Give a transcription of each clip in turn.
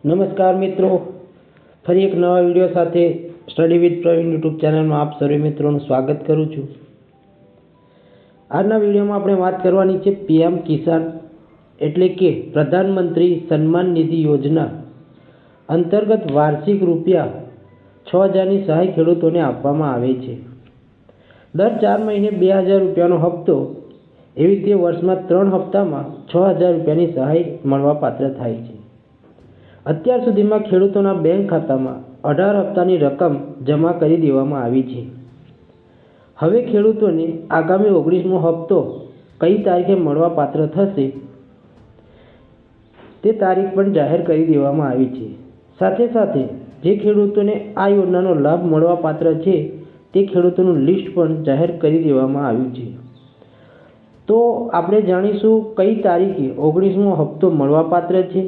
નમસ્કાર મિત્રો, ફરી એક નવા વિડીયો સાથે સ્ટડી વિથ પ્રવીણ યુટ્યુબ ચેનલમાં આપ સર્વે મિત્રોનું સ્વાગત કરું છું। આજના વિડીયોમાં આપણે વાત કરવાની છે પીએમ કિસાન એટલે કે પ્રધાનમંત્રી સન્માન નિધિ યોજના અંતર્ગત વાર્ષિક રૂપિયા 6,000ની સહાય ખેડૂતોને આપવામાં આવે છે। દર 4 મહિને 2,000 રૂપિયાનો હપ્તો, એવી રીતે વર્ષમાં 3 હપ્તામાં 6,000 રૂપિયાની સહાય મળવાપાત્ર થાય છે। અત્યાર સુધીમાં ખેડૂતોના બેંક ખાતામાં 18 હપ્તાની રકમ જમા કરી દેવામાં આવી છે। હવે ખેડૂતોને આગામી 19મો હપ્તો કઈ તારીખે મળવાપાત્ર થશે તે તારીખ પણ જાહેર કરી દેવામાં આવી છે। સાથે સાથે જે ખેડૂતોને આ યોજનાનો લાભ મળવાપાત્ર છે તે ખેડૂતોનું લિસ્ટ પણ જાહેર કરી દેવામાં આવ્યું છે। તો આપણે જાણીશું કઈ તારીખે 19મો હપ્તો મળવાપાત્ર છે,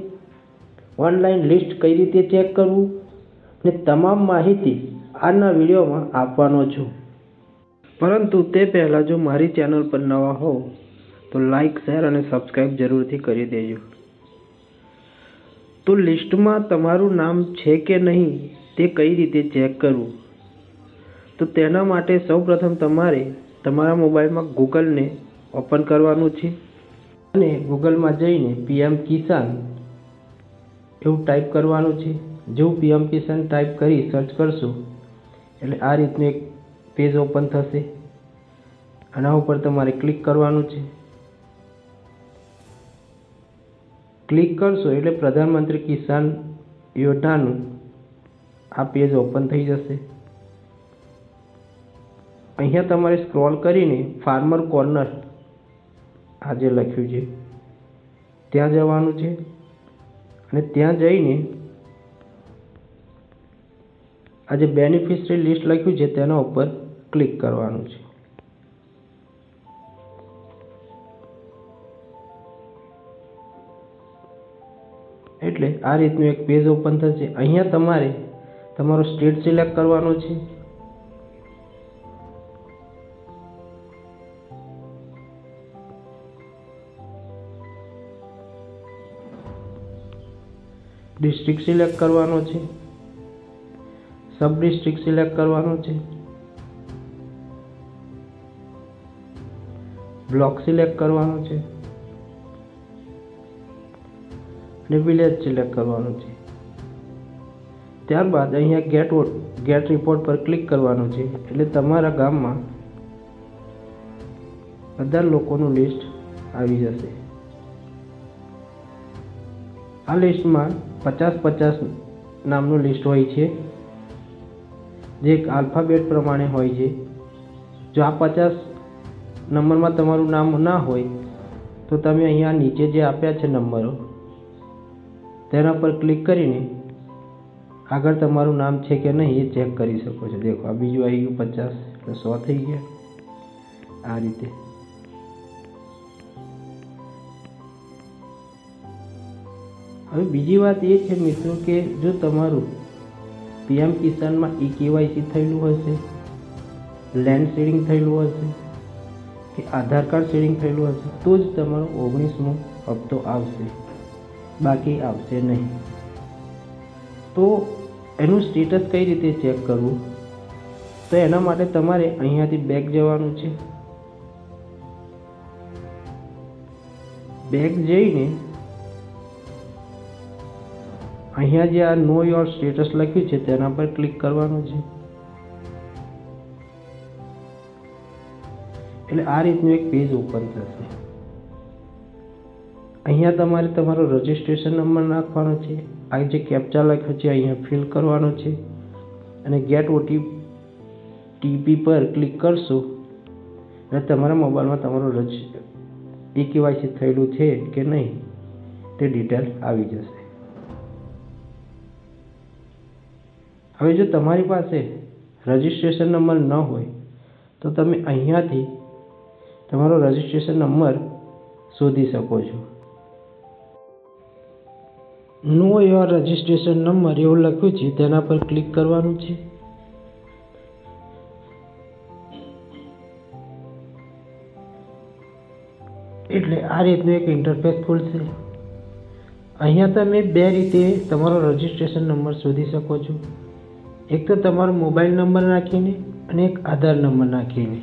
ઓનલાઈન લિસ્ટ કઈ રીતે ચેક કરવું ને તમામ માહિતી આજના વિડીયોમાં આપવાનો છું। પરંતુ તે પહેલાં જો મારી ચેનલ પર નવા હો તો લાઈક, શેર અને સબસ્ક્રાઈબ જરૂરથી કરી દેજો। તો લિસ્ટમાં તમારું નામ છે કે નહીં તે કઈ રીતે ચેક કરવું, તો તેના માટે સૌપ્રથમ તમારે તમારા મોબાઈલમાં ગૂગલને ઓપન કરવાનું છે અને ગૂગલમાં જઈને પીએમ કિસાન એવું ટાઈપ કરવાનું છે। જેવું પીએમ કિસાન ટાઈપ કરી સર્ચ કરશો એટલે આ રીતનું એક પેજ ઓપન થશે। આના ઉપર તમારે ક્લિક કરવાનું છે। ક્લિક કરશો એટલે પ્રધાનમંત્રી કિસાન યોજનાનું આ પેજ ઓપન થઈ જશે। અહીંયા તમારે સ્ક્રોલ કરીને ફાર્મર કોર્નર આ જે લખ્યું છે ત્યાં જવાનું છે અને ત્યાં જઈને આ જે બેનિફિશરી લિસ્ટ લખ્યું છે તેના ઉપર ક્લિક કરવાનું છે। એટલે આ રીતનું એક પેજ ઓપન થશે। અહીંયા તમારે તમારો સ્ટેટ સિલેક્ટ કરવાનો છે। ડિસ્ટ્રિક્ટ સિલેક્ટ કરવાનો છે, સબ ડિસ્ટ્રિક્ટ સિલેક્ટ કરવાનો છે, બ્લોક સિલેક્ટ કરવાનો છે અને વિલેજ સિલેક્ટ કરવાનું છે। ત્યારબાદ અહીંયા ગેટ રિપોર્ટ પર ક્લિક કરવાનું છે એટલે તમારા ગામમાં બધા લોકોનું લિસ્ટ આવી જશે। આ લિસ્ટમાં 50-50 નામનું લિસ્ટ હોય છે, જે એક આલ્ફાબેટ પ્રમાણે હોય છે। જો આ 50 નંબરમાં તમારું નામ ના હોય તો તમે અહીંયા નીચે જે આપ્યા છે નંબરો તેના પર ક્લિક કરીને આગળ તમારું નામ છે કે નહીં એ ચેક કરી શકો છો। દેખો આ બીજું આવી ગયું 50 એટલે 100 થઈ ગયા આ રીતે। હવે બીજી વાત એ છે મિત્રો કે જો તમારું પીએમ કિસાનમાં KYC થયેલું હશે, લેન્ડ સીડિંગ થયેલું હશે કે આધાર કાર્ડ સીડિંગ થયેલું હશે તો જ તમારો 19મો હપ્તો આવશે, બાકી આવશે નહીં। તો એનું સ્ટેટસ કઈ રીતે ચેક કરવું, તો એના માટે તમારે અહીંયાથી બેક જવાનું છે। બેક જઈને અહીંયા જે આ નો યોર સ્ટેટસ લખ્યું છે તેના પર ક્લિક કરવાનું છે। એટલે આ રીતનું એક પેજ ઓપન થશે। અહીંયા તમારે તમારો રજિસ્ટ્રેશન નંબર નાખવાનો છે, આ જે કેપ્ચા લખ્યો છે અહીંયા ફિલ કરવાનો છે અને ગેટ OTP પર ક્લિક કરશો એટલે તમારા મોબાઈલમાં તમારું KYC થયેલું છે કે નહીં તે ડિટેલ આવી જશે। હવે જો તમારી પાસે રજિસ્ટ્રેશન નંબર ન હોય તો તમે અહીંયાથી તમારો રજિસ્ટ્રેશન નંબર શોધી શકો છો। નો યોર રજિસ્ટ્રેશન નંબર એવું લખ્યું છે તેના પર ક્લિક કરવાનું છે। એટલે આ રીતનું એક ઇન્ટરફેસ ખુલશે। અહીંયા તમે બે રીતે તમારો રજિસ્ટ્રેશન નંબર શોધી શકો છો. એક તો તમારો મોબાઈલ નંબર નાખીને અને એક આધાર નંબર નાખીને.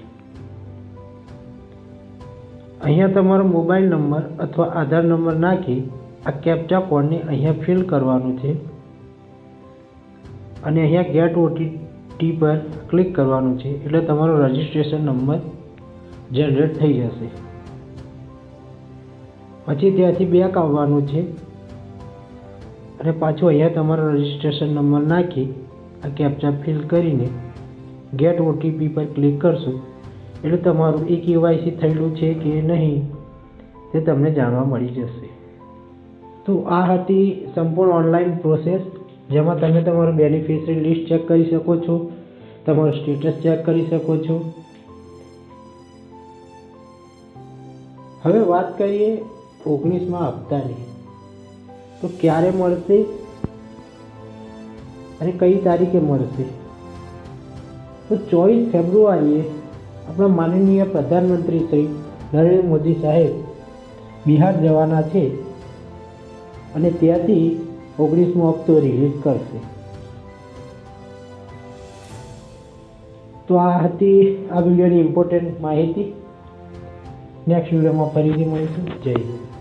અહીંયા તમારો મોબાઈલ નંબર અથવા આધાર નંબર નાખી આ કેપ્ચા કોડને અહીંયા ફિલ કરવાનું છે અને અહીંયા ગેટ ઓટીપી પર ક્લિક કરવાનું છે એટલે તમારો રજિસ્ટ્રેશન નંબર જનરેટ થઈ જશે. પછી ત્યાંથી બેક આવવાનું છે અને પાછું અહીંયા તમારો રજિસ્ટ્રેશન નંબર નાખી આ કેપ્ચા ફિલ કરીને ગેટ ઓટીપી પર ક્લિક કરશો એટલે તમારું KYC થયેલું છે કે નહીં તે તમને જાણવા મળી જશે. તો આ હતી સંપૂર્ણ ઓનલાઈન પ્રોસેસ, જેમાં તમે તમારું બેનિફિશરી લિસ્ટ ચેક કરી શકો છો, તમારું સ્ટેટસ ચેક કરી શકો છો. હવે વાત કરીએ 19મા હપ્તાની. તો ક્યારે મળશે અને કઈ તારીખે મળશે? તો 24 ફેબ્રુઆરીએ આપણા માનનીય પ્રધાનમંત્રી શ્રી નરેન્દ્ર મોદી સાહેબ બિહાર જવાના છે અને ત્યાંથી 19મો હપ્તો રિલીઝ કરશે. તો આ હતી આ વિડીયોની ઇમ્પોર્ટન્ટ માહિતી. નેક્સ્ટ વિડીયોમાં ફરીથી મળીશું. જય હિન્દ.